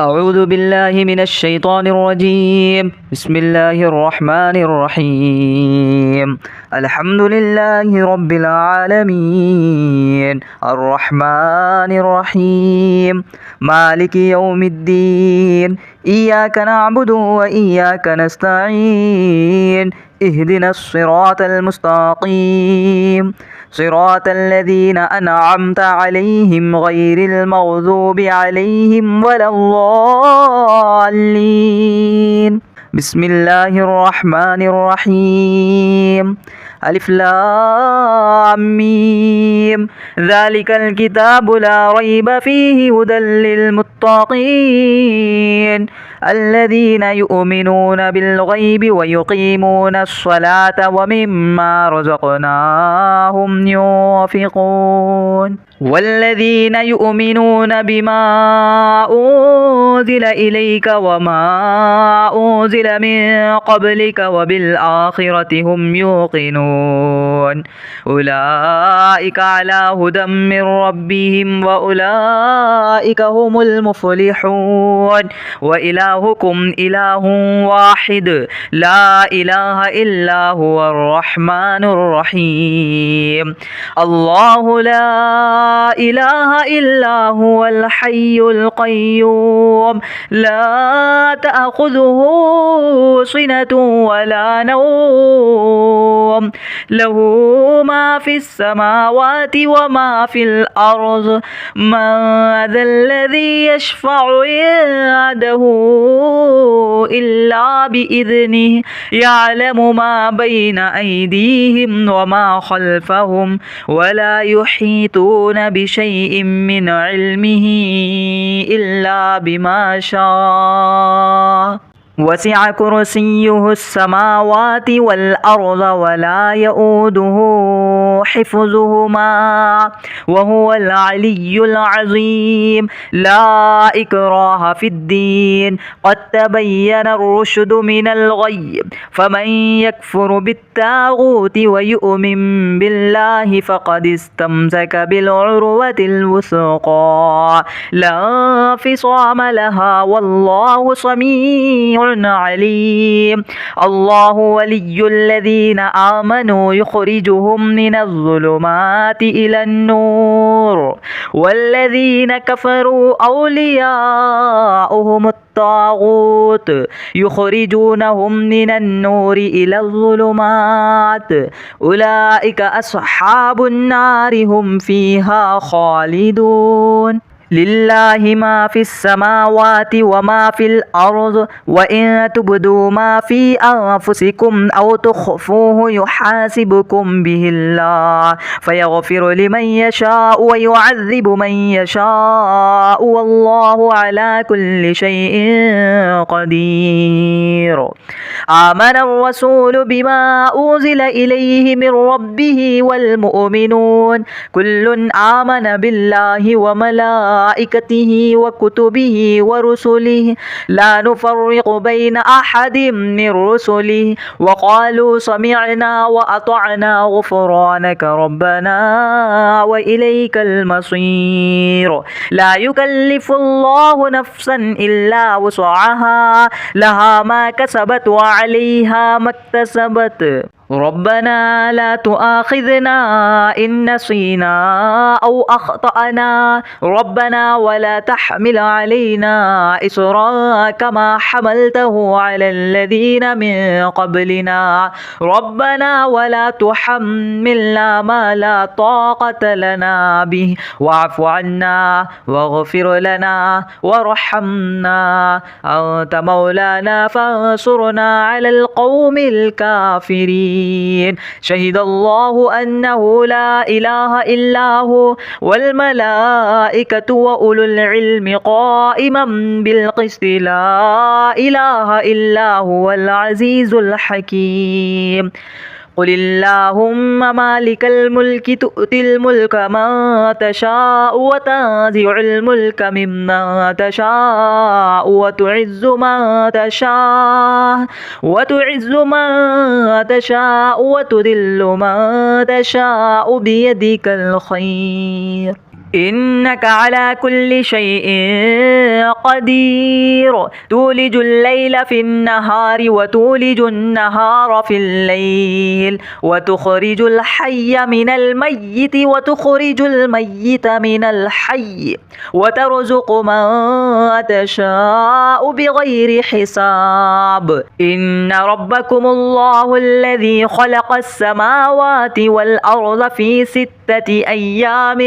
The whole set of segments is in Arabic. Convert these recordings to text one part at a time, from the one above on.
أعوذ بالله من الشيطان الرجيم. بسم الله الرحمن الرحيم. الحمد لله رب العالمين الرحمن الرحيم مالك يوم الدين. إياك نعبد وإياك نستعين. اهدنا الصراط المستقيم صراط الذين أنعمت عليهم غير المغضوب عليهم ولا الضالين. بسم الله الرحمن الرحيم. ألف لام ميم. ذلك الكتاب لا ريب فيه هدى للمتقين الذين يؤمنون بالغيب ويقيمون الصلاة ومما رزقناهم ينفقون والذين يؤمنون بما أنزل إليك وما أنزل من قبلك وبالآخرة هم يوقنون أولئك على هدى من ربهم وأولئك هم المفلحون. وإلهكم إله واحد لا إله إلا هو الرحمن الرحيم. الله لا إله إلا هو الحي القيوم لا تأخذه سنة ولا نوم له ما في السماوات وما في الأرض. من ذا الذي يشفع عنده إلا بإذنه يعلم ما بين أيديهم وما خلفهم ولا يحيطون بشيء من علمه إلا بما شاء. وسع كرسيه السماوات والأرض ولا يؤوده حفظهما وهو العلي العظيم. لا إكراه في الدين قد تبين الرشد من الغي. فمن يكفر بالطاغوت ويؤمن بالله فقد استمسك بالعروة الوثقى لا انفصام لها والله سميع عليم. الله ولي الذين آمنوا يخرجهم من الظلمات إلى النور والذين كفروا أولياؤهم الطاغوت يخرجونهم من النور إلى الظلمات. أولئك أصحاب النار هم فيها خالدون. لله ما في السماوات وما في الأرض وإن تبدوا ما في أنفسكم أو تخفوه يحاسبكم به الله فيغفر لمن يشاء ويعذب من يشاء والله على كل شيء قدير. آمن الرسول بما أنزل إليه من ربه والمؤمنون كل آمن بالله وملائكته وكتبه ورسله لا نفرق بين أحد من رسله وقالوا سمعنا وأطعنا غفرانك ربنا وإليك المصير. لا يكلف الله نفسا إلا وسعها لها ما كسبت وعليها ما اكتسبت. ربنا لا تؤاخذنا إن نسينا أو أخطأنا ربنا ولا تحمل علينا إصرا كما حملته على الذين من قبلنا ربنا ولا تحملنا ما لا طاقة لنا به واعف عنا واغفر لنا وارحمنا أنت مولانا فانصرنا على القوم الكافرين. شهد الله أنه لا إله إلا هو والملائكة وأولو العلم قائما بالقسط لا إله إلا هو العزيز الحكيم. قل اللهم مالك الملك تؤتي الملك من تشاء وتنزع الملك ممن تشاء وتعز من تشاء وتذل من تشاء بيدك الخير إنك على كل شيء قدير تولج الليل في النهار وتولج النهار في الليل وتخرج الحي من الميت وتخرج الميت من الحي وترزق من تشاء بغير حساب إن ربكم الله الذي خلق السماوات والأرض في 6 أيام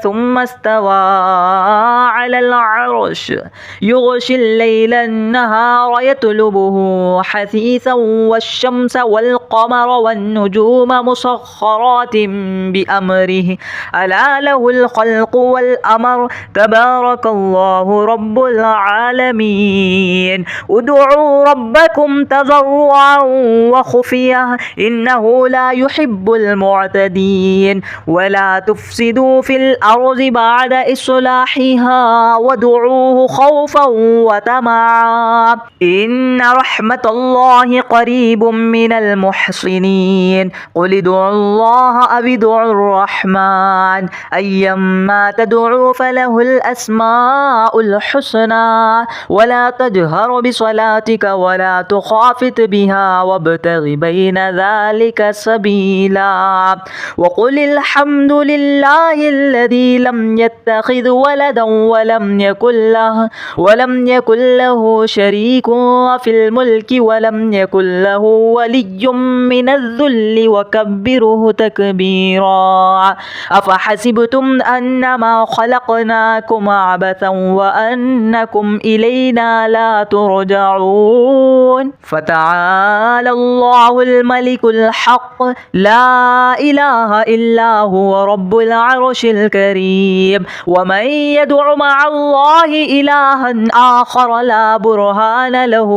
ثم استوى على العرش يغشي الليل النهار يطلبه حثيثا والشمس والقمر والنجوم مسخرات بأمره ألا له الخلق والأمر تبارك الله رب العالمين ادعوا ربكم تضرعا وخفية إنه لا يحب المعتدين ولا تفسدوا في الأرض بعد إصلاحها وادعوه خوفا وطمعا إن رحمة الله قريب من المحسنين قل ادعوا الله أو ادعوا الرحمن أيما تدعوا فله الأسماء الحسنى ولا تجهر بصلاتك ولا تخافت بها وابتغ بين ذلك سبيلا وقل الحمد لله الذي لم يتخذ ولدا ولم يكن له شريك في الملك ولم يكن له ولي من الذل وكبره تكبيرا أفحسبتم أنما خلقناكم عبثا وأنكم إلينا لا ترجعون فتعالى الله الملك الحق لا إله إلا هو رب العرش الكريم ومن يدع مع الله إلها آخر لا برهان له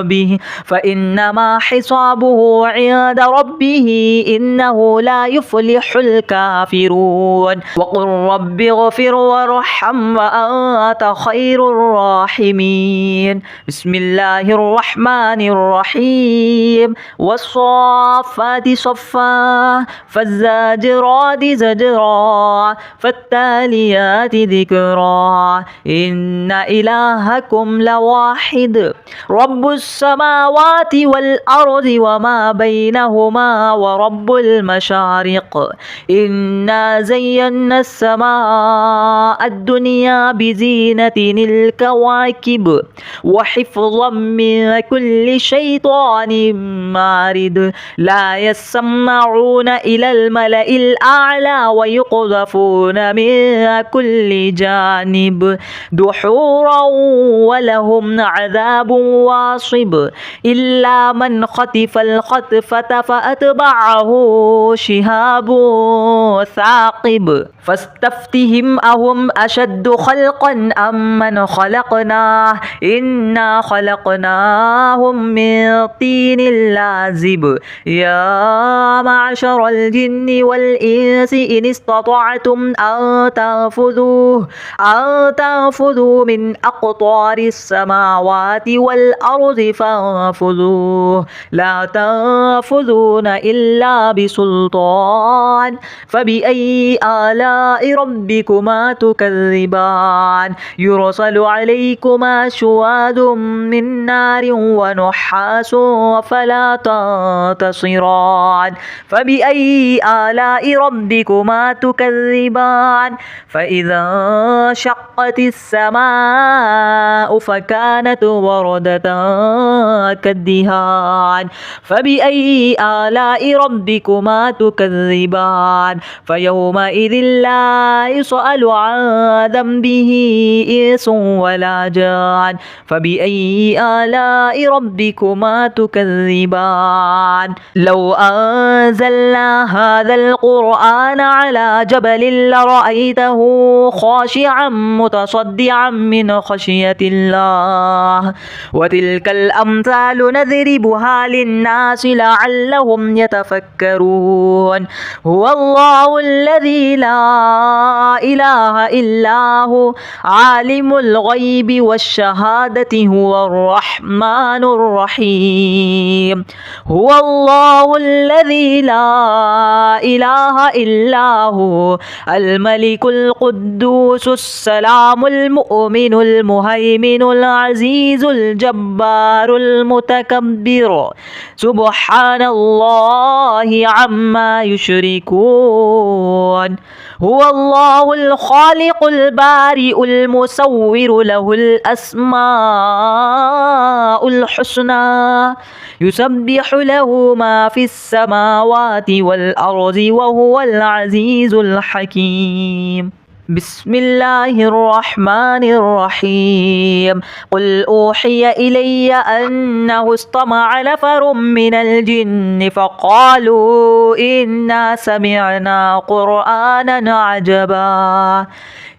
به فإنما حسابه عند ربه إنه لا يفلح الكافرون وقل رب اغفر وارحم وأنت خير الراحمين بسم الله الرحمن الرحيم والصافات صفا فالزاجرات زجرا فالتاليات ذكرا إن إلهكم لواحد رب السماوات والأرض وما بينهما ورب المشارق إنا زينا السماء الدنيا بزينة الكواكب وحفظا من كل شيطان مارد لا يسمعون إلى الملأ الأعلى ويقذفون من كل جانب دحورا ولهم عذاب واصب إلا من خطف الخطفة فأتبعه شهاب ثاقب فاستفتهم أهم أشد خلقا أم من خلقناه إنا خلقناهم من طين لازب يا معشر الجن والإنس إن استطعتم أن تنفذوا من أقطار السماوات والأرض فانفذوه لا تنفذون إلا بسلطان فبأي آلاء ربكما تكذبان يرسل عليكما شواذ من نار ونحاس فلا تنتصران فبأي آلاء ربكما تكذبان فإذا شقت السماء فكانت وردة كالدهان فبأي آلاء ربكما تكذبان فيومئذ لا يسأل عن ذنبه إنس ولا جان فبأي آلاء ربكما تكذبان لو أنزلنا هذا القرآن على جبل لرأيته خاشعا متصدعا من خشية الله وتلك الأمثال نضربها للناس لعلهم يتفكرون هو الله الذي لا إله إلا هو عالم الغيب والشهادة هو الرحمن الرحيم هو الله الذي لا إله إلا هو الملك القدوس السلام المؤمن المهيمن العزيز الجبار المتكبر سبحان الله عما يشركون هو الله الخالق البارئ المصور له الأسماء الحسنى يسبح له ما في السماوات والأرض وهو العزيز الحكيم بسم الله الرحمن الرحيم قل أوحي إلي أنه استمع نفر من الجن فقالوا إنا سمعنا قرآنا عجبا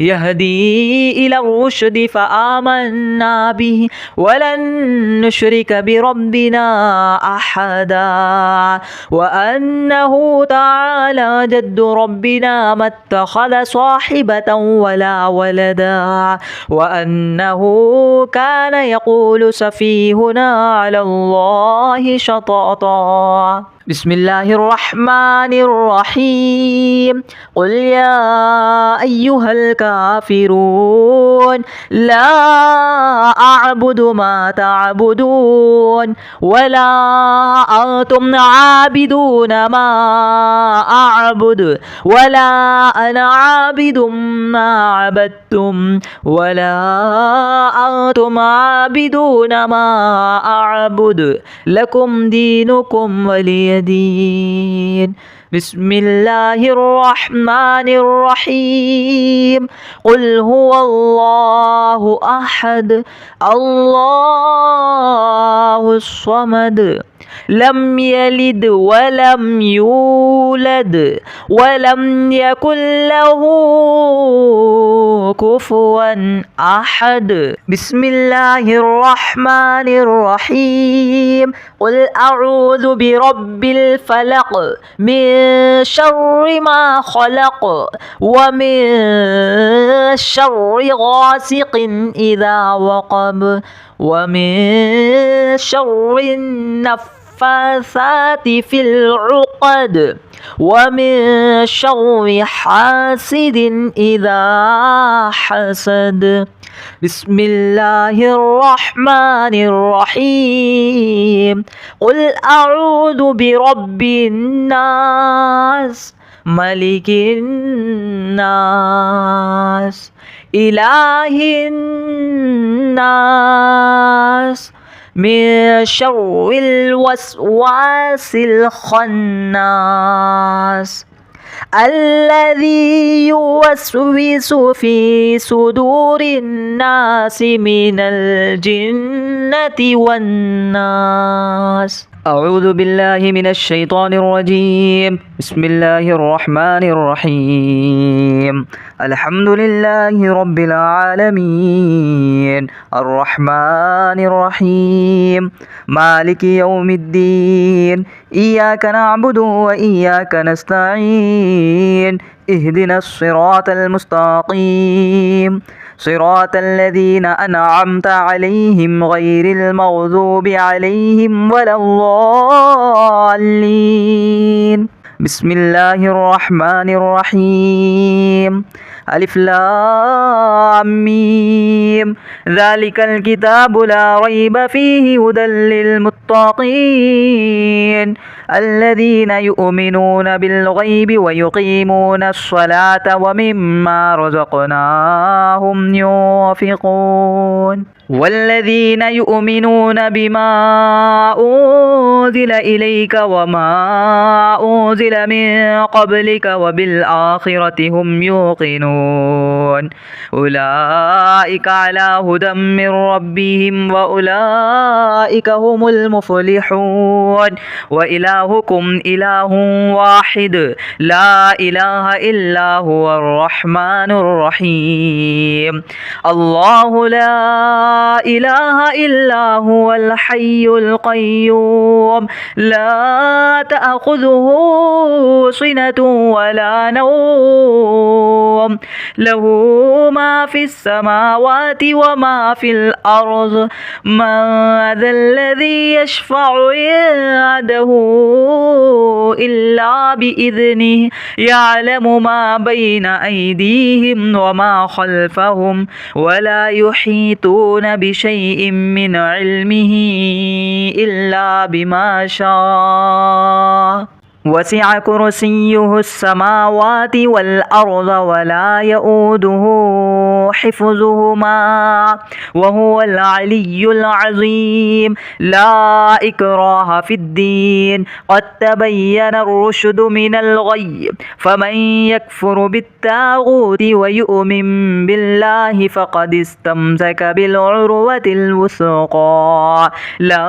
يهدي إلى الرشد فآمنا به ولن نشرك بربنا أحدا وأنه تعالى جد ربنا ما اتخذ صاحبة ولا ولدا وأنه كان يقول سفيهنا على الله شططا بسم الله الرحمن الرحيم قل يا أيها الكافرون لا أعبد ما تعبدون ولا أنتم عابدون ما أعبد ولا أنا عابد ما عبدتم ولا أنتم عابدون ما أعبد لكم دينكم ولي دين بسم الله الرحمن الرحيم قل هو الله أحد الله الصمد لم يلد ولم يولد ولم يكن له كفوا أحد بسم الله الرحمن الرحيم قل أعوذ برب الفلق من شر ما خلق ومن شر غاسق إذا وقب ومن شر النفاثات في العقد ومن شر حاسد إذا حسد بسم الله الرحمن الرحيم قل أعوذ برب الناس ملك الناس إله الناس من شر الوسواس الخناس الذي يوسوس في صدور الناس من الجنة والناس أعوذ بالله من الشيطان الرجيم بسم الله الرحمن الرحيم الحمد لله رب العالمين الرحمن الرحيم مالك يوم الدين إياك نعبد وإياك نستعين اهدنا الصراط المستقيم صراط الذين أنعمت عليهم غير المغضوب عليهم ولا الضالين بسم الله الرحمن الرحيم ألف لام ميم ذلك الكتاب لا ريب فيه هدى للمتقين الذين يؤمنون بالغيب ويقيمون الصلاة ومما رزقناهم ينفقون والذين يؤمنون بما أنزل إليك وما أنزل من قبلك وبالآخرة هم يوقنون أولئك على هدى من ربهم وأولئك هم المفلحون وإلهكم إله واحد لا إله إلا هو الرحمن الرحيم الله لا إله إلا هو الحي القيوم لا تأخذه سنة ولا نوم له ما في السماوات وما في الأرض من ذا الذي يشفع عنده إلا بإذنه يعلم ما بين أيديهم وما خلفهم ولا يحيطون بشيء من علمه إلا بما شاء وسع كرسيه السماوات والأرض ولا يؤوده حفظهما وهو العلي العظيم لا إكراه في الدين قد تبين الرشد من الغي فمن يكفر بالطاغوت ويؤمن بالله فقد استمسك بالعروة الوثقى لا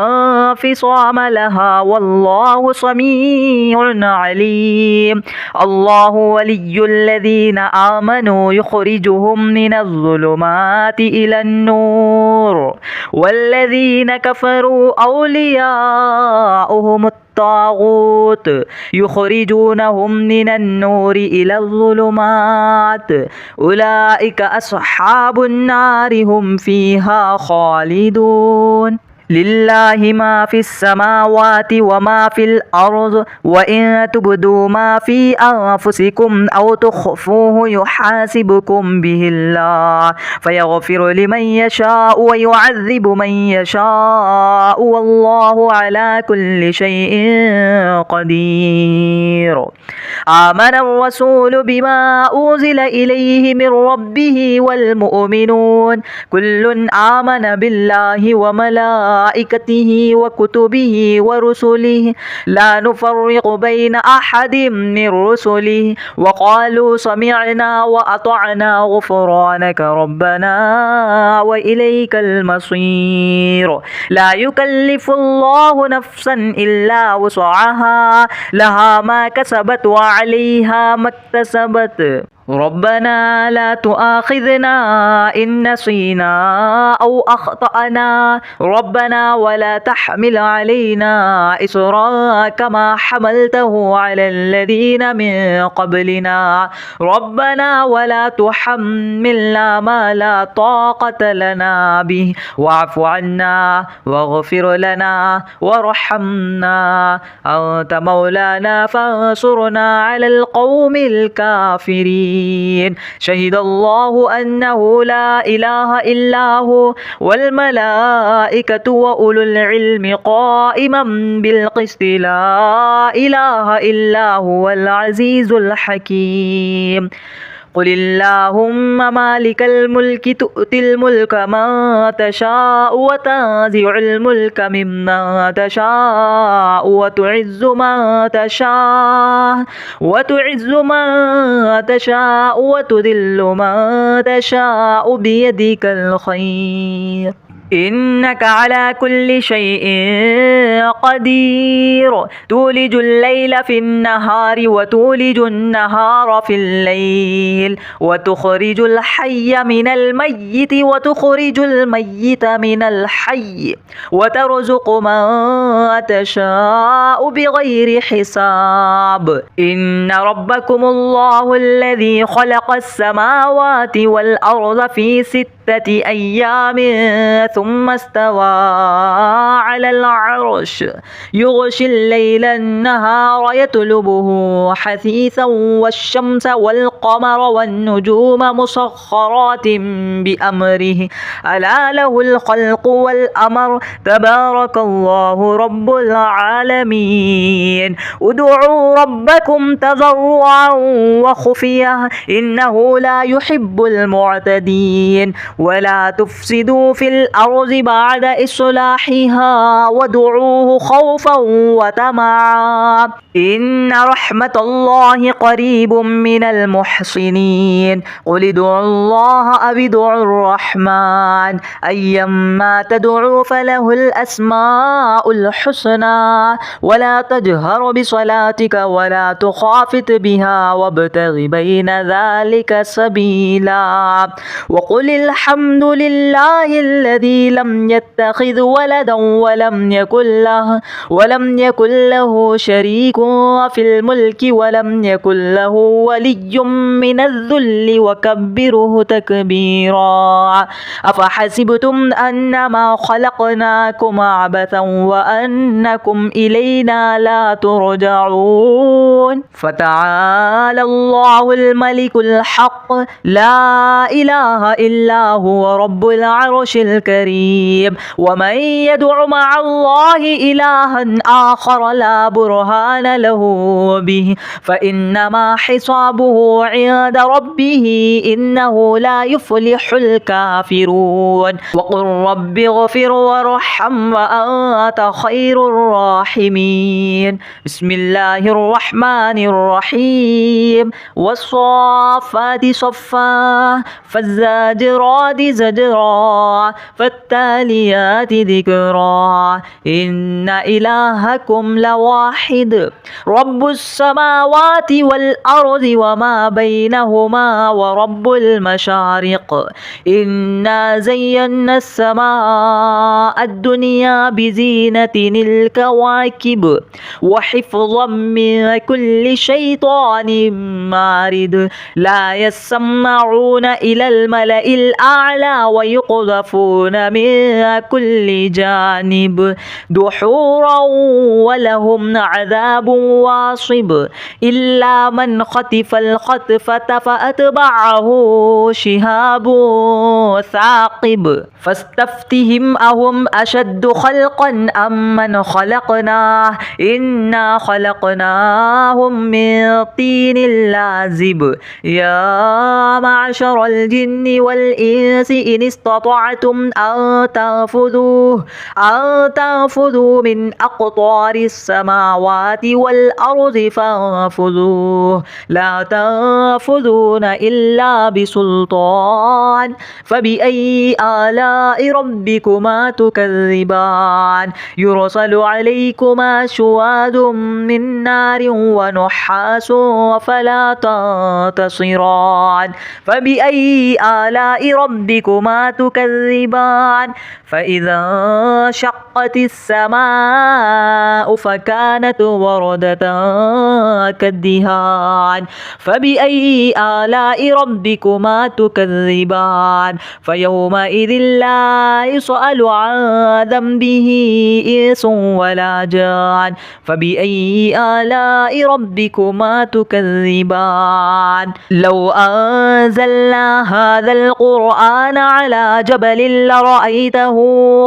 انفصام لها والله سميع عليم الله ولي الذين آمنوا يخرجهم من الظلمات إلى النور والذين كفروا أولياؤهم الطاغوت يخرجونهم من النور إلى الظلمات أولئك أصحاب النار هم فيها خالدون لله ما في السماوات وما في الأرض وإن تبدوا ما في أنفسكم أو تخفوه يحاسبكم به الله فيغفر لمن يشاء ويعذب من يشاء والله على كل شيء قدير آمن الرسول بما أنزل إليه من ربه والمؤمنون كل آمن بالله وملائكته وكتبه ورسله لا نفرق بين أحد من رسله وقالوا سمعنا وأطعنا غفرانك ربنا وإليك المصير لا يكلف الله نفسا إلا وسعها لها ما كسبت وعليها ما اكتسبت ربنا لا تؤاخذنا إن نسينا أو أخطأنا ربنا ولا تحمل علينا إصرا كما حملته على الذين من قبلنا ربنا ولا تحملنا ما لا طاقة لنا به واعف عنا واغفر لنا وارحمنا أنت مولانا فانصرنا على القوم الكافرين شهد الله أنه لا إله إلا هو والملائكة وأولو العلم قائما بالقسط لا إله إلا هو العزيز الحكيم قل اللهم مالك الملك تؤتي الملك من تشاء وتنزع الملك ممن تشاء وتعز من تشاء وتذل من تشاء بيدك الخير إنك على كل شيء قدير تولج الليل في النهار وتولج النهار في الليل وتخرج الحي من الميت وتخرج الميت من الحي وترزق من تشاء بغير حساب إن ربكم الله الذي خلق السماوات والأرض في 6 أيام ثم استوى على العرش يغشي الليل النهار يطلبه حثيثا والشمس والقمر والنجوم مسخرات بأمره ألا له الخلق والأمر تبارك الله رب العالمين ادعوا ربكم تضرعا وخفية إنه لا يحب المعتدين ولا تفسدوا في الأرض بعد إصلاحها وادعوه خوفا وطمعا إن رحمة الله قريب من المحسنين قل ادعوا الله أو ادعوا الرحمن أيما تدعوا فله الأسماء الحسنى ولا تجهر بصلاتك ولا تخافت بها وابتغ بين ذلك سبيلا وقل الحمد الحمد لله الذي لم يتخذ ولدا ولم يكن له شريك في الملك ولم يكن له ولي من الذل وكبره تكبيرا. أفحسبتم أنما خلقناكم عبثا وأنكم إلينا لا ترجعون. فتعالى الله الملك الحق لا إله إلا هو رب العرش الكريم. ومن يدع مع الله إلها آخر لا برهان له به فإنما حسابه عند ربه إنه لا يفلح الكافرون. وقل رب اغفر وارحم وأنت خير الراحمين. بسم الله الرحمن الرحيم. والصافات صفا فالزاجرات زجرا فالتاليات ذكرا إن إلهكم لواحد رب السماوات والأرض وما بينهما ورب المشارق. إنا زينا السماء الدنيا بزينة الكواكب وحفظا من كل شيطان مارد. لا يسمعون إلى الملأ الأعلى ويقذفون من كل جانب دحورا ولهم عذاب واصب إلا من خطف الخطفة فأتبعه شهاب ثاقب. فاستفتهم أهم أشد خلقا أم من خلقناه إنا خلقناهم من طين لازب. يا معشر الجن والإنس إن استطعتم أن تنفذوا من أقطار السماوات والأرض فانفذوه لا تنفذون إلا بسلطان. فبأي آلاء ربكما تكذبان. يرسل عليكما شواظ من نار ونحاس فلا تنتصران. فبأي آلاء ربكما تكذبان. فإذا شقت السماء فكانت وردة كالدهان. فبأي آلاء ربكما تكذبان. فيومئذ لا يسأل عن ذنبه إنس ولا جان. فبأي آلاء ربكما تكذبان. لو أنزلنا هذا القرآن على جبل لرأيته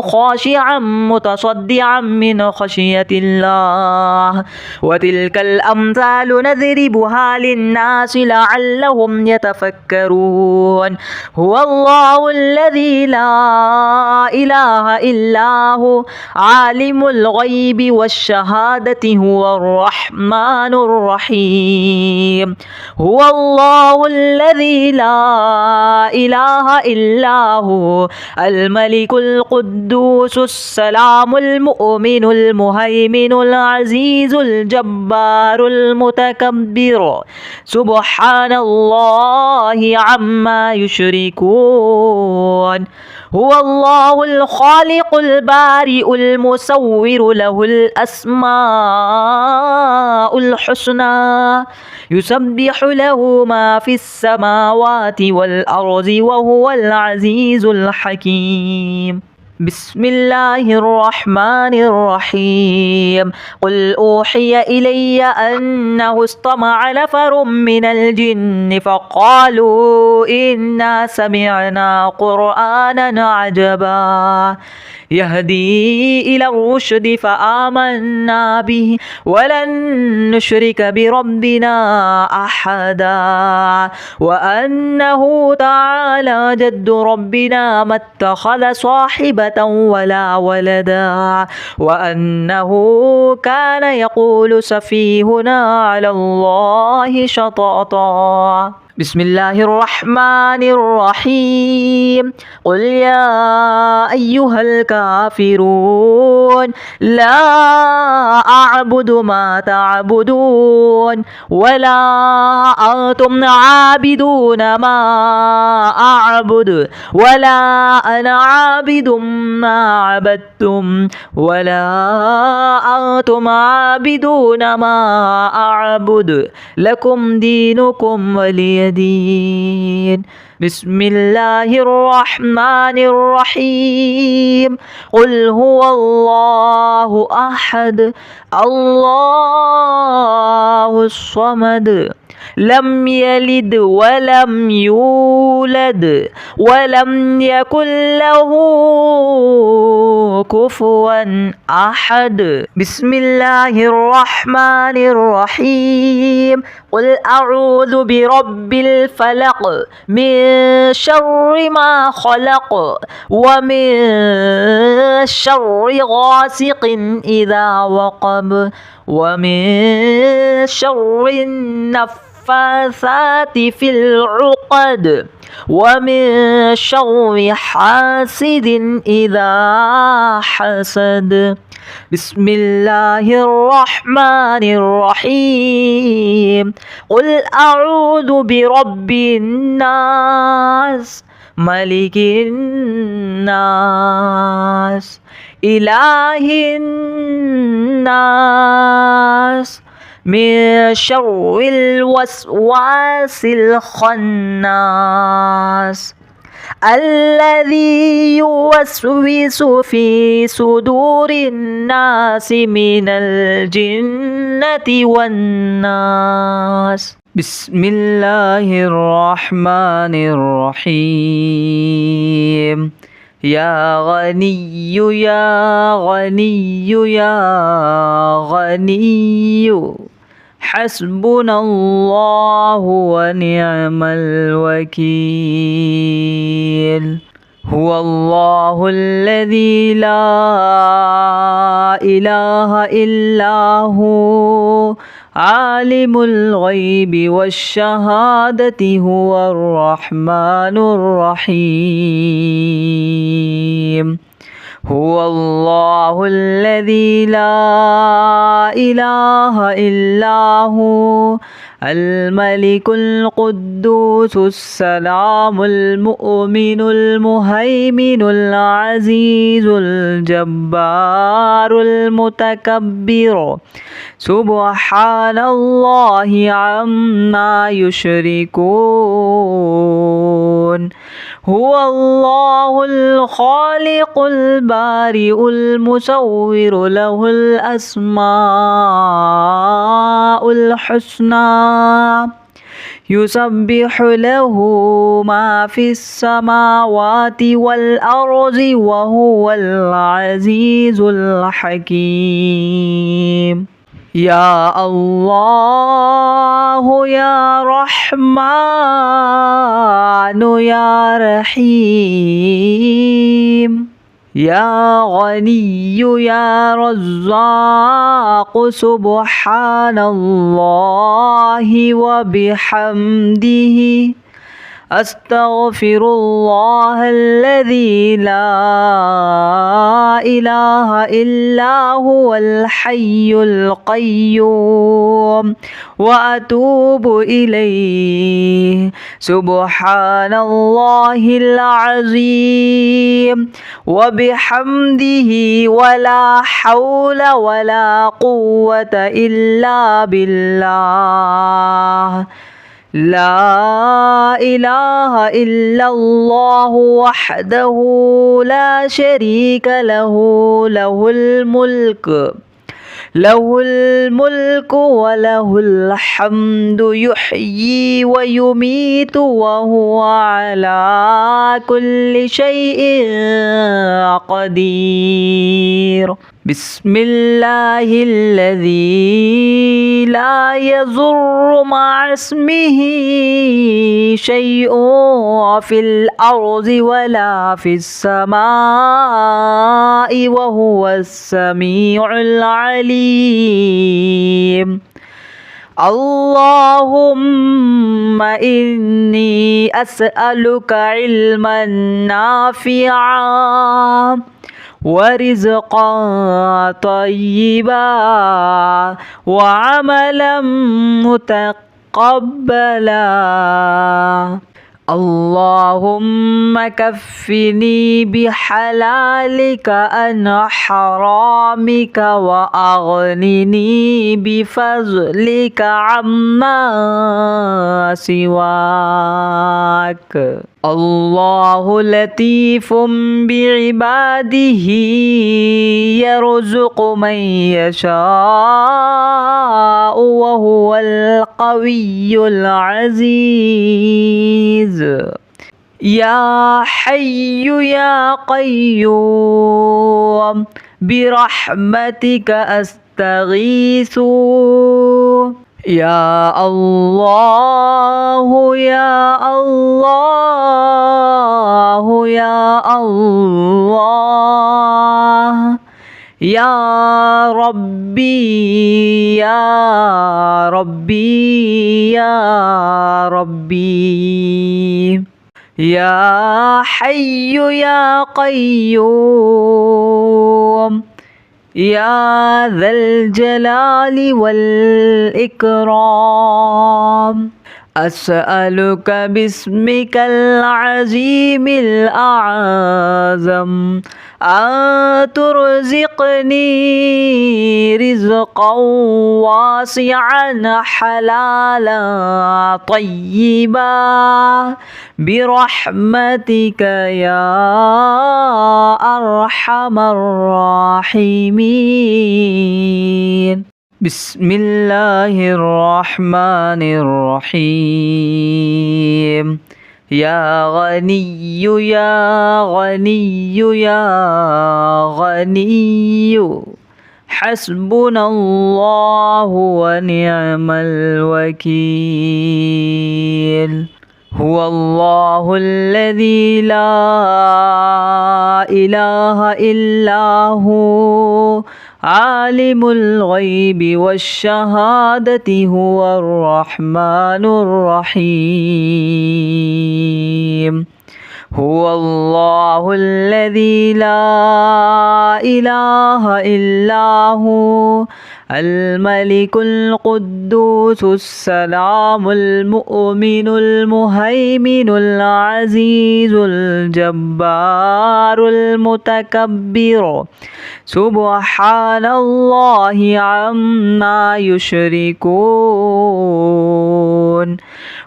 خاشعا متصدعا من خشية الله. وتلك الأمثال نضربها للناس لعلهم يتفكرون. هو الله الذي لا إله إلا هو عالم الغيب والشهادة هو الرحمن الرحيم. هو الله الذي لا إله إلا هو الملك القدوس السلام المؤمن المهيمن العزيز الجبار المتكبر سبحان الله عما يشركون. هو الله الخالق البارئ المصور له الأسماء الحسنى يسبح له ما في السماوات والأرض وهو العزيز الحكيم. بسم الله الرحمن الرحيم. قل أوحي إلي أنه استمع نفر من الجن فقالوا إنا سمعنا قرآنا عجبا يهدي إلى الرشد فآمنا به ولن نشرك بربنا أحدا. وأنه تعالى جد ربنا ما اتخذ صاحبة ولا ولدا. وأنه كان يقول سفيهنا على الله شططا. بسم الله الرحمن الرحيم قل يا أيها الكافرون لا أعبد ما تعبدون ولا أنتم عابدون ما أعبد ولا أنا عابد ما عبدتم ولا أنتم عابدون ما أعبد لكم دينكم ولي دين. بسم الله الرحمن الرحيم قل هو الله أحد الله الصمد لم يلد ولم يولد ولم يكن له كفوا أحد. بسم الله الرحمن الرحيم قل أعوذ برب الفلق من شر ما خلق ومن شر غاسق إذا وقب ومن شر النفاثات في العقد ومن شر حاسد إذا حسد. بسم الله الرحمن الرحيم قل أعوذ برب الناس ملك الناس إله الناس من شر الوسواس الخناس الذي يوسوس في صدور الناس من الجنة والناس. بسم الله الرحمن الرحيم يا غني يا غني يا غني حسبنا الله ونعم الوكيل. هو الله الذي لا إله إلا هو عالم الغيب والشهادة هو الرحمن الرحيم. هو الله الذي لا إله إلا هو الملك القدوس السلام المؤمن المهيمن العزيز الجبار المتكبر سبحان الله عما يشركون. هو الله الخالق البارئ المصور له الأسماء الحسنى يسبح له ما في السماوات والأرض وهو العزيز الحكيم. يا الله يا رحمن يا رحيم يا غني يا رزاق سبحان الله وبحمده أستغفر الله الذي لا إله إلا هو الحي القيوم وأتوب إليه. سبحان الله العظيم وبحمده ولا حول ولا قوة إلا بالله. لا إله إلا الله وحده لا شريك له له الملك وله الحمد يحيي ويميت وهو على كل شيء قدير. بسم الله الذي لا يضر مع اسمه شيء في الأرض ولا في السماء وهو السميع العليم. اللهم إني أسألك علما نافعا ورزقا طيبا وعملا متقبلا. اللهم كفني بحلالك عن حرامك وأغنني بفضلك عما سواك. الله لطيف بعباده يرزق من يشاء وهو القوي العزيز. يا حي يا قيوم برحمتك أستغيث. يا الله يا الله يا الله يا ربي يا ربي يا ربي. يا حي يا قيوم يا ذا الجلال والإكرام. أسألك باسمك العظيم الأعظم أن ترزقني رزقا واسعا حلالا طيبا برحمتك يا أرحم الراحمين. بسم الله الرحمن الرحيم. يا غني يا غني يا غني حسبنا الله ونعم الوكيل. هو الله الذي لا إله إلا هو عالم الغيب والشهادة هو الرحمن الرحيم. هو الله الذي لا إله إلا هو الملك القدوس السلام المؤمن المهيمن العزيز الجبار المتكبر سبحان الله عما يشركون.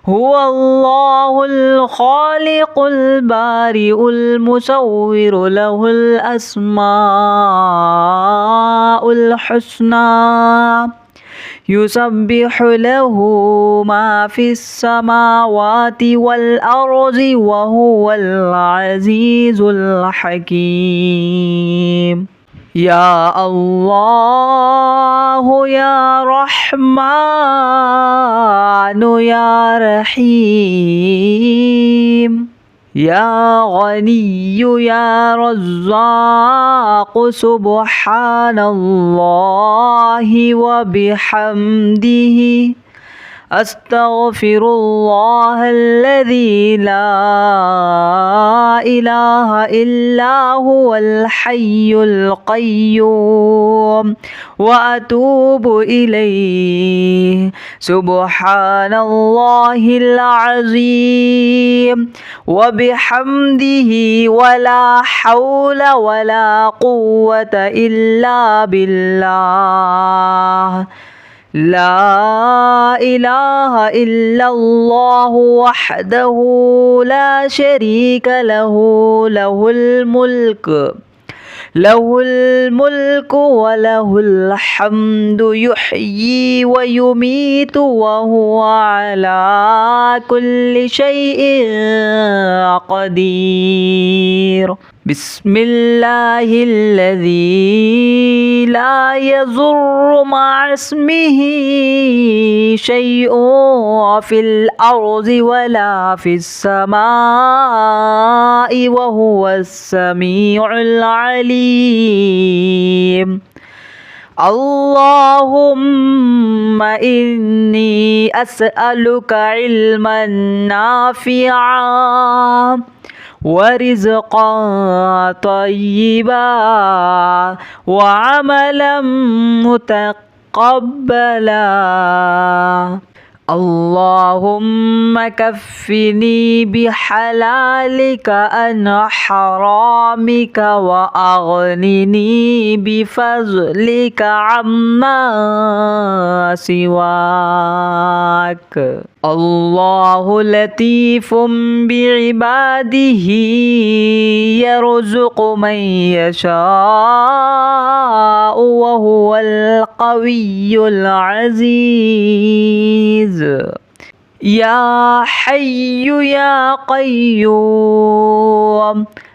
هو الله الخالق البارئ المصور له الأسماء الحسنى يسبح له ما في السماوات والأرض وهو العزيز الحكيم. يا الله يا رحمن يا رحيم. يا غني يا رزاق سبحان الله وبحمده أستغفر الله الذي لا إله إلا هو الحي القيوم وأتوب إليه. سبحان الله العظيم وبحمده ولا حول ولا قوة إلا بالله. لا إله إلا الله وحده لا شريك له له الملك وله الحمد يحيي ويميت وهو على كل شيء قدير. بسم الله الذي لا يضر مع اسمه شيء في الأرض ولا في السماء وهو السميع العليم. اللهم إني أسألك علما نافعا ورزقا طيبا وعملا متقبلا. اللهم كفني بحلالك عن حرامك وأغنني بفضلك عما سواك. الله لطيف بعباده يرزق من يشاء وهو القوي العزيز. يا حي يا قيوم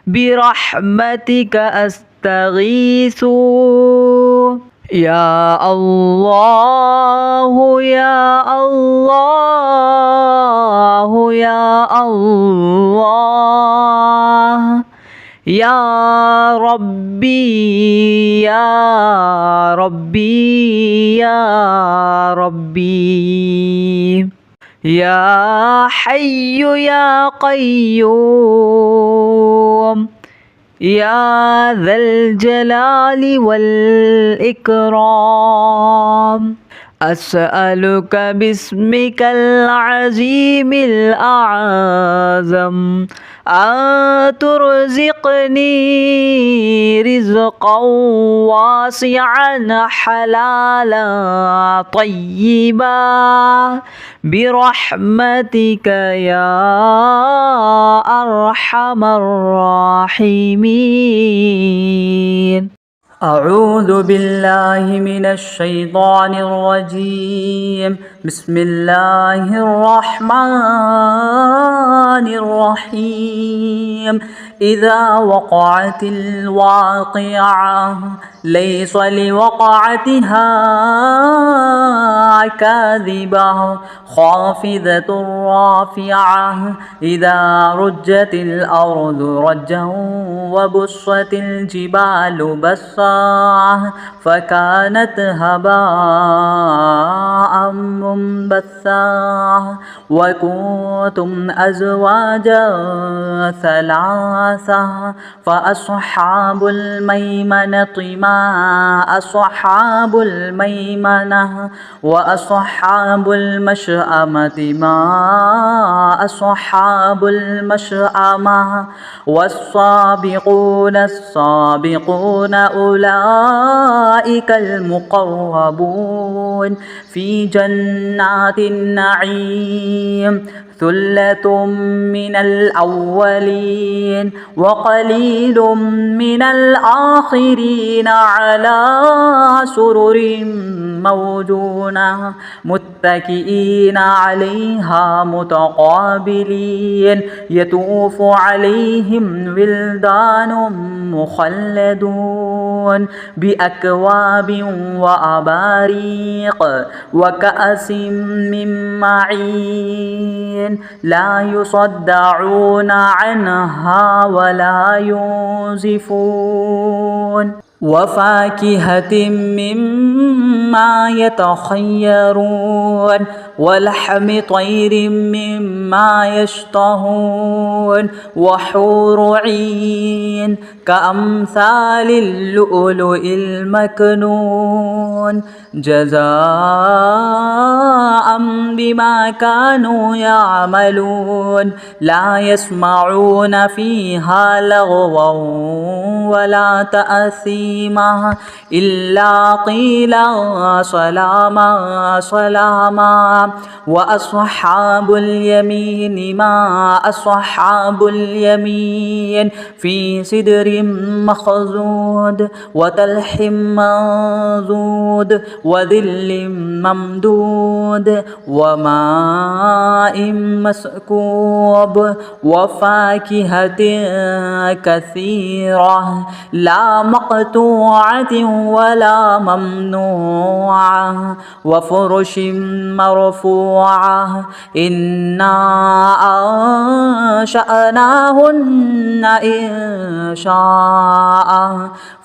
برحمتك أستغيث. يا الله يا الله يا الله يا ربي يا ربي يا ربي. يا حي يا قيوم يا ذا الجلال والإكرام. أسألك باسمك العظيم الأعظم أن ترزقني رزقا واسعا حلالا طيبا برحمتك يا أرحم الراحمين. أعوذ بالله من الشيطان الرجيم. بسم الله الرحمن الرحيم. إذا وقعت الواقعة ليس لوقعتها كاذبة خافضة رافعة. إذا رجت الأرض رجا وبست الجبال بسا فكانت هباء منبثا. وكنتم أزواجا ثلاثة فأصحاب الميمنة ما أصحاب الميمنة وأصحاب المشأمة ما أصحاب المشأمة. والسابقون السابقون أولئك المقربون في جنات النعيم. ثلة من الأولين وقليل من الآخرين على سرر موضونة متكئين عليها متقابلين. يطوف عليهم ولدان مخلدون بأكواب وأباريق وكأس من معين لا يصدعون عنها ولا ينزفون. وفاكهة مما يتخيرون ولحم طير مما يشتهون وحور عين كأمثال اللؤلؤ المكنون جزاء بما كانوا يعملون. لا يسمعون فيها لغوا ولا تأثيما إلا قيلا سلاما سلاما. وأصحاب اليمين ما أصحاب اليمين في سدر مخضود وطلح منضود وظل ممدود وماء مسكوب وفاكهة كثيرة لا مقطوعة ولا ممنوعة وفرش مرفوعة إنا أنشأناهن إنشاء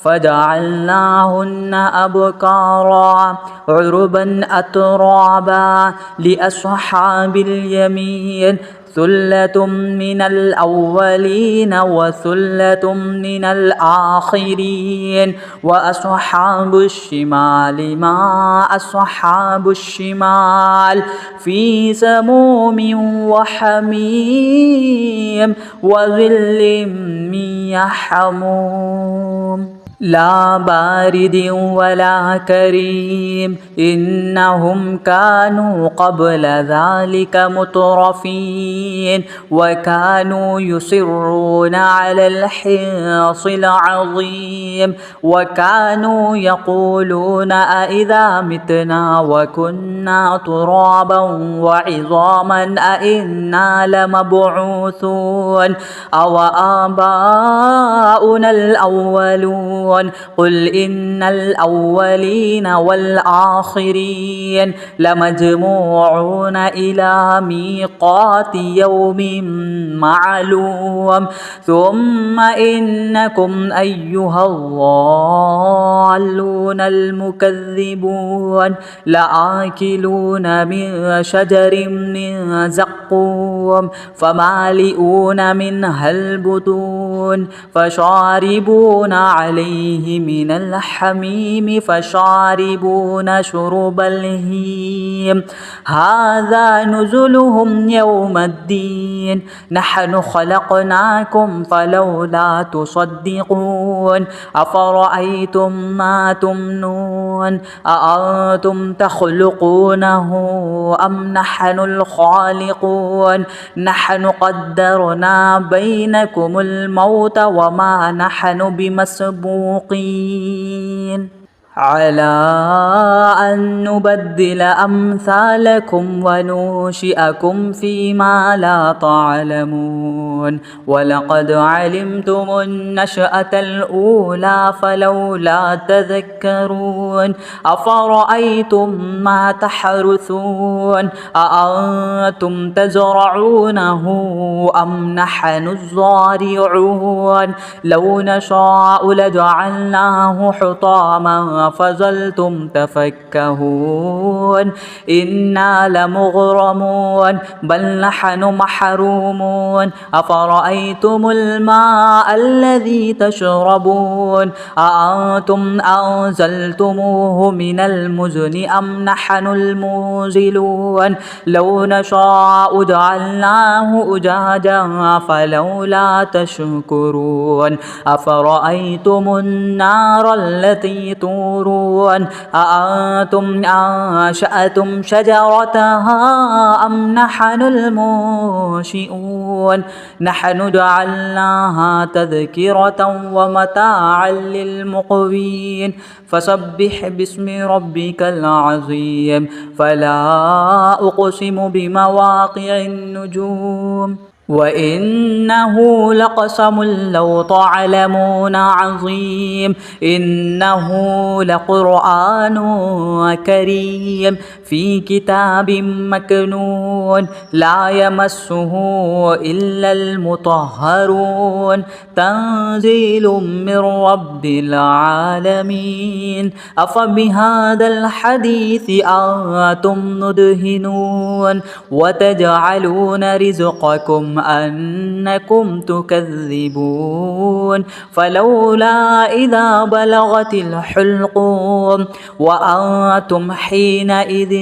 فجعلناهن أبكارا عربا أترابا لأصحاب اليمين ثلة من الأولين وثلة من الآخرين وأصحاب الشمال ما أصحاب الشمال في سموم وحميم وظل من يحموم لا بارد ولا كريم إنهم كانوا قبل ذلك مترفين وكانوا يصرون على الحنص العظيم وكانوا يقولون أإذا متنا وكنا ترابا وعظاما أإنا لمبعوثون أو آباؤنا الأولون قل إن الأولين والآخرين لمجموعون إلى ميقات يوم معلوم ثم إنكم أيها الضالون المكذبون لآكلون من شجر من زقوم فمالئون منها البطون فشاربون عليه من الحميم فشاربون شرب الهيم هذا نزلهم يوم الدين نحن خلقناكم فلولا تصدقون أفرأيتم ما تمنون أأنتم تخلقونه أم نحن الخالقون نحن قدرنا بينكم الموت وما نحن بمسبوقين على أن نبدل أمثالكم وننشئكم فيما لا تعلمون ولقد علمتم النشأة الأولى فلولا تذكرون أفرأيتم ما تحرثون أأنتم تزرعونه أم نحن الزارعون لو نشاء لجعلناه حطاما فظلتم تفكهون إنا لمغرمون بل نحن محرومون أفرأيتم الماء الذي تشربون أأنتم أنزلتموه من المزن أم نحن المنزلون لو نشاء جعلناه أجاجا فلولا تشكرون أفرأيتم النار التي تورون أأنتم أنشأتم شجرتها أم نحن المنشئون نحن جعلناها تذكرة ومتاعا للمقوين فسبح باسم ربك العظيم فلا أقسم بمواقع النجوم وإنه لقسم لو تعلمون عظيم إنه لقرآن كريم في كتاب مكنون لا يمسه إلا المطهرون تنزيل من رب العالمين أفبهذا الحديث أنتم مدهنون وتجعلون رزقكم أنكم تكذبون فلولا إذا بلغت الحلقوم وأنتم حينئذ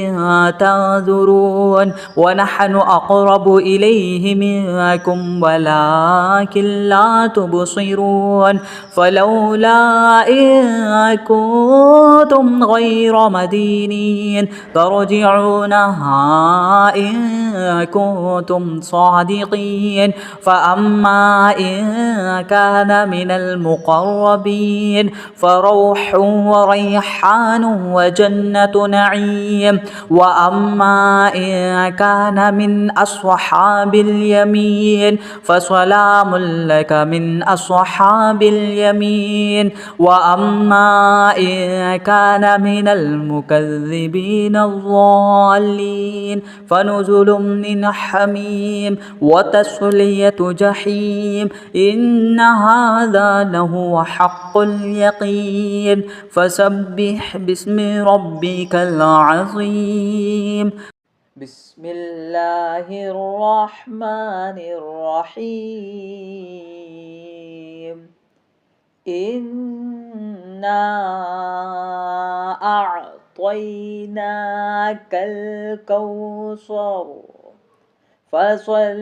تنظرون ونحن أقرب إليه منكم ولكن لا تبصرون فلولا إن كنتم غير مدينين ترجعونها إن كنتم صادقين المتقين فأما إن كان من المقربين فروح وريحان وجنة نعيم وأما إن كان من أصحاب اليمين فسلام لك من أصحاب اليمين وأما إن كان من المكذبين الضالين فنزل من حميم وتصلية جحيم إن هذا لهو حق اليقين فسبح باسم ربك العظيم بسم الله الرحمن الرحيم إنا أعطيناك الكوثر فصل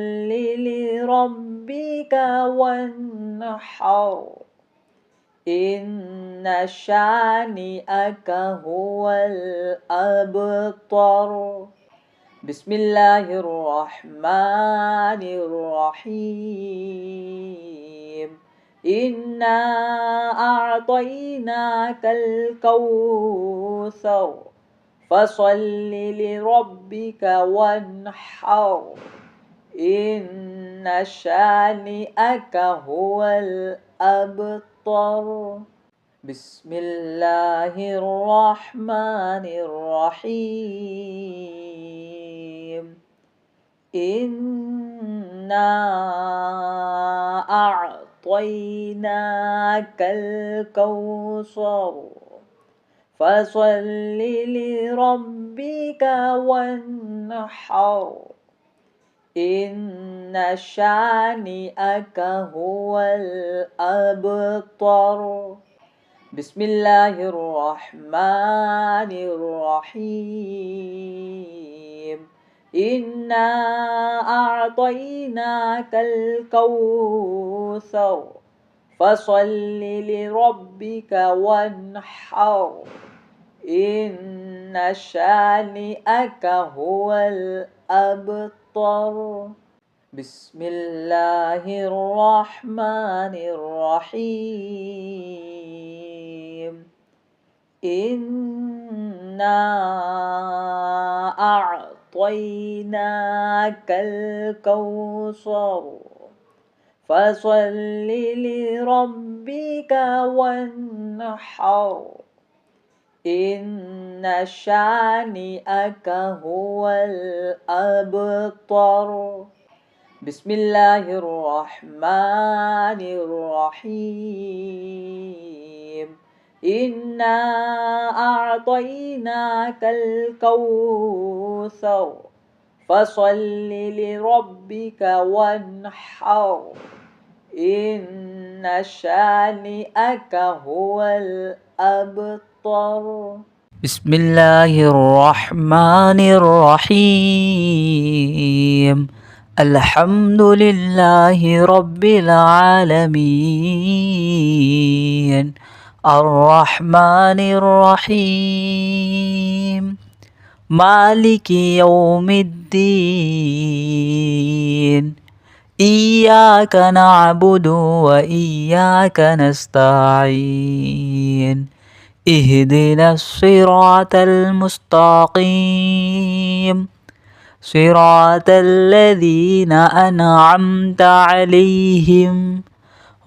لربك وانحر إن شانئك هو الأبتر بسم الله الرحمن الرحيم إنا أعطيناك الكوثر فصل لربك وانحر إن شانئك هو الأبتر بسم الله الرحمن الرحيم إنا أعطيناك الكوثر فصل لربك وانحر إن شانئك هو الأبتر بسم الله الرحمن الرحيم إنا أعطيناك الكوثر فصل لربك وانحر إن شانئك هو الأبتر بسم الله الرحمن الرحيم إنا أعطيناك الكوثر فصل لربك وانحر إن شانئك هو الأبتر بسم الله الرحمن الرحيم إنا أعطيناك الكوثر فصل لربك وانحر إن شانئك هو الأبتر بسم الله الرحمن الرحيم الحمد لله رب العالمين الرحمن الرحيم مالك يوم الدين إياك نعبد وإياك نستعين اهدنا الصراط المستقيم صراط الذين أنعمت عليهم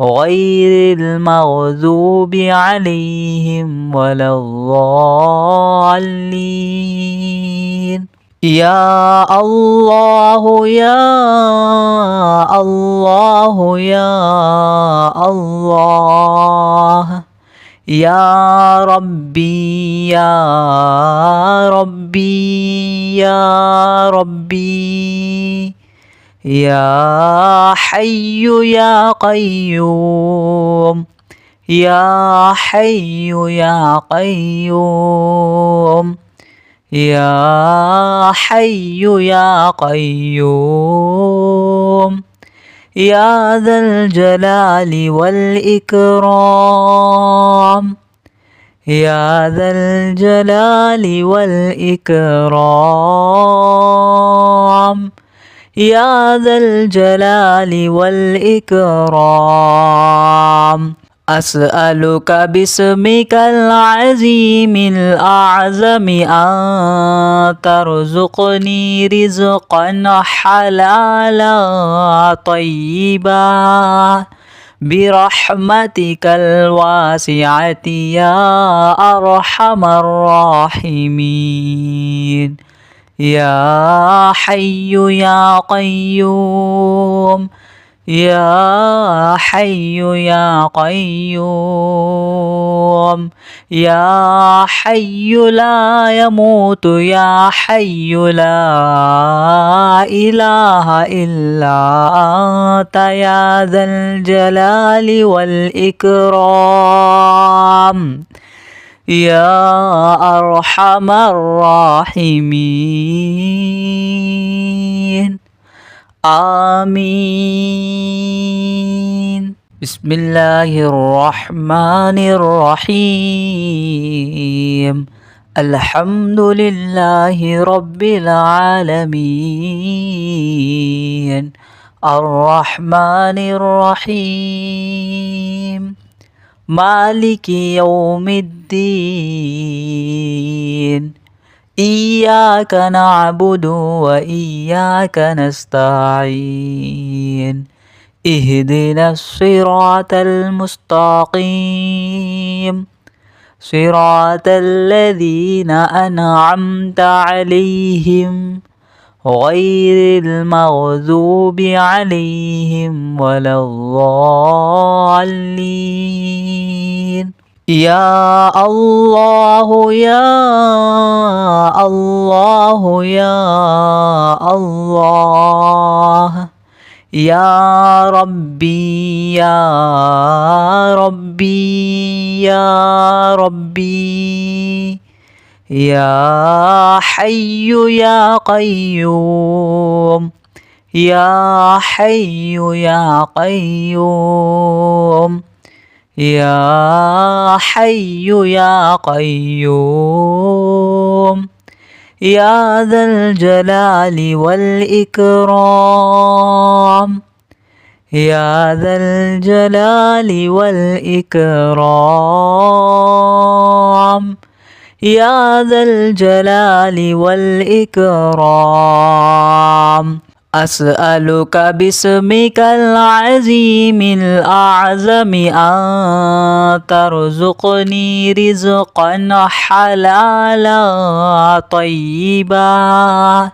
غير المغضوب عليهم ولا الضالين يا الله يا الله يا الله يا ربي يا ربي يا ربي يا حي يا قيوم يا حي يا قيوم يا حي يا قيوم يا ذا الجلال والإكرام يا ذا الجلال والإكرام يا ذا الجلال والإكرام. أسألك باسمك العظيم الأعظم أن ترزقني رزقا حلالا طيبا برحمتك الواسعة يا أرحم الراحمين. يا حي يا قيوم، يا حي يا قيوم، يا حي لا يموت، يا حي لا إله إلا أنت يا ذا الجلال والإكرام يا أرحم الراحمين. آمين. بسم الله الرحمن الرحيم. الحمد لله رب العالمين، الرحمن الرحيم، مالك يوم الدين. إياك نعبد وإياك نستعين. اهدنا الصراط المستقيم، صراط الذين أنعمت عليهم غير المغضوب عليهم ولا الضالين. يا الله يا الله يا الله، يا ربي يا ربي يا ربي، يا حي يا قيوم، يا حي يا قيوم، يا حي يا قيوم، يا ذا الجلال والإكرام، يا ذا الجلال والإكرام، يا ذا الجلال والإكرام. أسألك باسمك العظيم الأعظم أن ترزقني رزقا حلالا طيبا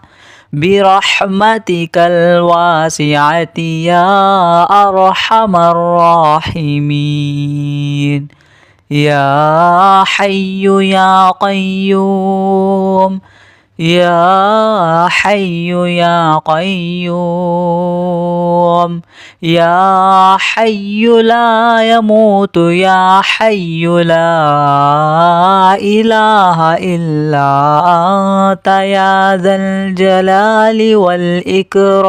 برحمتك الواسعة يا أرحم الراحمين. يا حي يا قيوم، يا حي يا قيوم، يا حي لا يموت، يا حي لا إله إلا أنت يا ذا الجلال والإكرام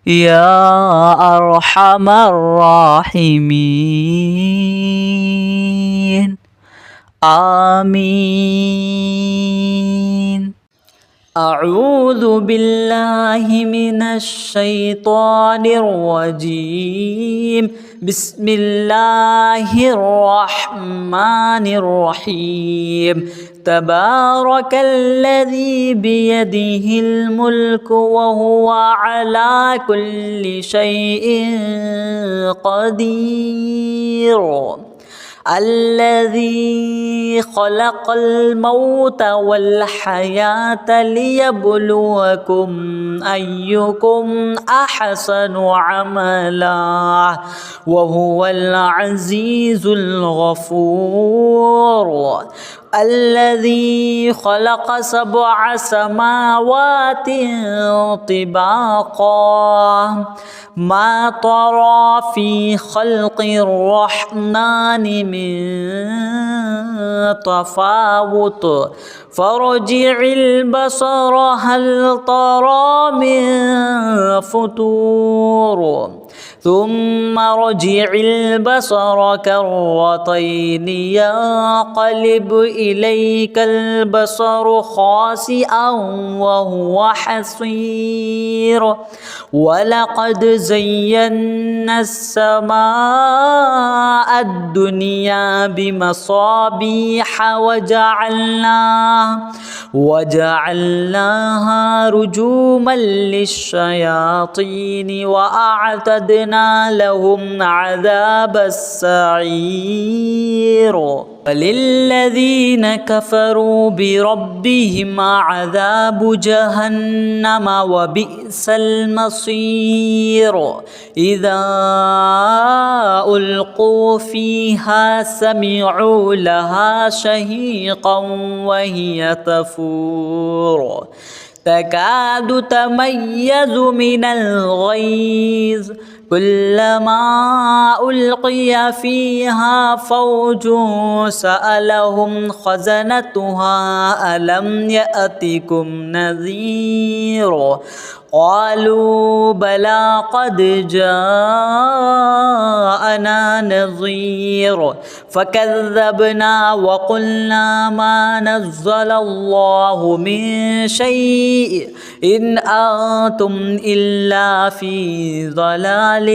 يا أرحم الراحمين. آمين. أعوذ بالله من الشيطان الرجيم. بسم الله الرحمن الرحيم. تبارك الذي بيده الملك وهو على كل شيء قدير. الذي خلق الموت والحياة ليبلوكم أيكم أحسن عملا وهو العزيز الغفور. الذي خلق 7 سماوات طباقا ما ترى في خلق الرحمن من تفاوت فارجع البصر هل ترى من فتور ثم ارجع البصر كرتين ينقلب إليك البصر خاسئا وهو حسير ولقد زينا السماء الدنيا بمصابيح وجعلناها رجوما للشياطين وأعتدنا لهم عذاب السعير وللذين كفروا بربهم عذاب جهنم وبئس المصير إذا ألقوا فيها سمعوا لها شهيقا وهي تفور تكاد تميز من الغيظ كلما ألقي فيها فوج سألهم خزنتها ألم يأتكم نذير قالوا بلى قد جاءنا نذير فكذبنا وقلنا ما نزل الله من شيء إن أنتم إلا في ضلال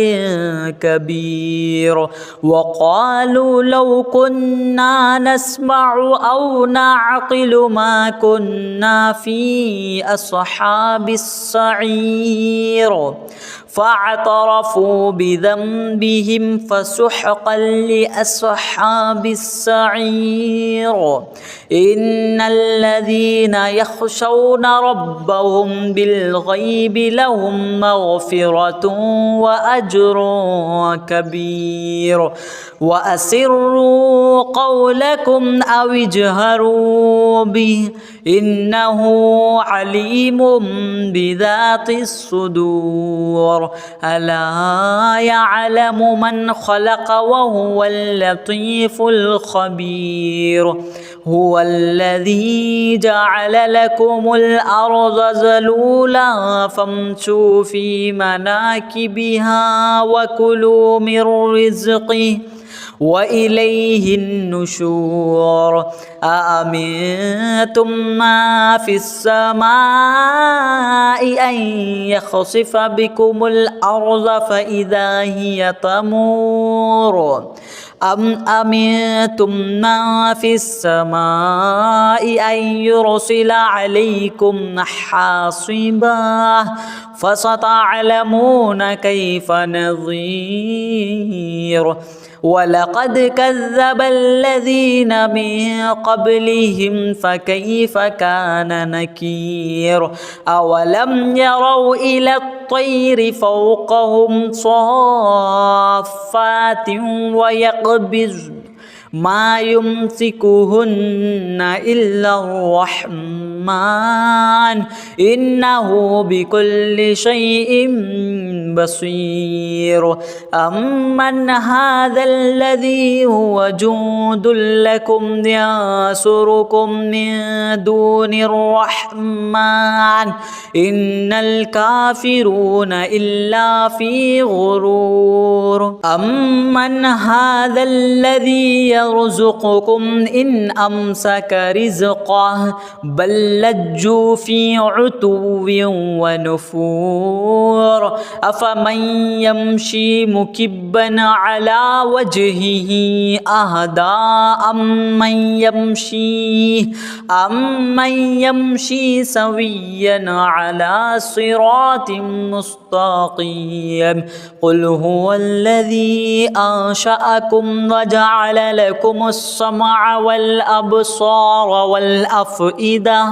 كبير وقالوا لو كنا نسمع أو نعقل ما كنا في أصحاب السعير فاعترفوا بذنبهم فسحقا لأصحاب السعير إن الذين يخشون ربهم بالغيب لهم مغفرة وأجر كبير وأسروا قولكم أو اجهروا به إنه عليم بذات الصدور ألا يعلم من خلق وهو اللطيف الخبير هو الذي جعل لكم الأرض ذلولا فامشوا في مناكبها وكلوا من رزقه وإليه النشور أأمنتم ما في السماء أن يخسف بكم الأرض فإذا هي تمور أم أمنتم ما في السماء أن يرسل عليكم حاصبا فستعلمون كيف نذير ولقد كذب الذين من قبلهم فكيف كان نكير أولم يروا إلى الطير فوقهم صافات ويقبض ما يمسكهن إلا الرحمن إنه بكل شيء بصير أمن هذا الذي هو جند لكم ينصركم من دون الرحمن إن الكافرون إلا في غرور أمن هذا الذي يرزقكم إن أمسك رزقه بل لجوا في عتو ونفور أفمن يمشي مكبا على وجهه أهدى أمن يمشي سويا على صراط مستقيم قل هو الذي أنشأكم وجعل لكم السمع والأبصار والأفئدة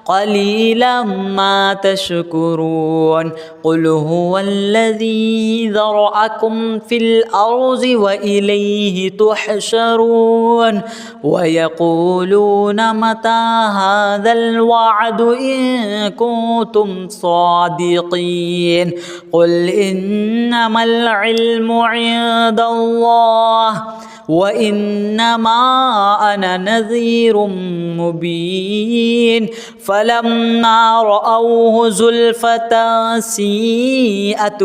قليلا ما تشكرون قل هو الذي ذرأكم في الأرض وإليه تحشرون ويقولون متى هذا الوعد إن كنتم صادقين قل إنما العلم عند الله وإنما أنا نذير مبين فلما رأوه زلفة سيئت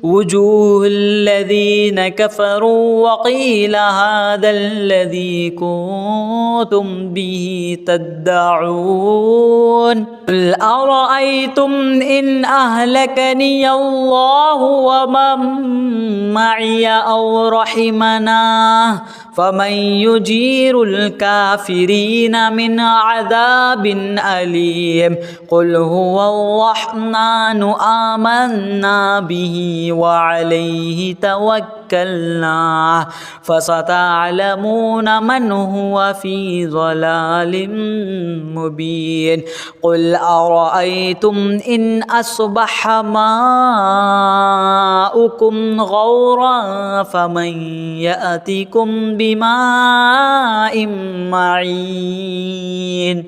وجوه الذين كفروا وقيل هذا الذي كنتم به تدعون قل أرأيتم إن أهلكني الله ومن معي أو رحمنا فمن يجير الكافرين من عذاب أليم قل هو الرحمن آمنا به وعليه توكلنا فستعلمون من هو في ضلال مبين قل أرأيتم إن أصبح ماؤكم غورا فمن يأتكم بماء معين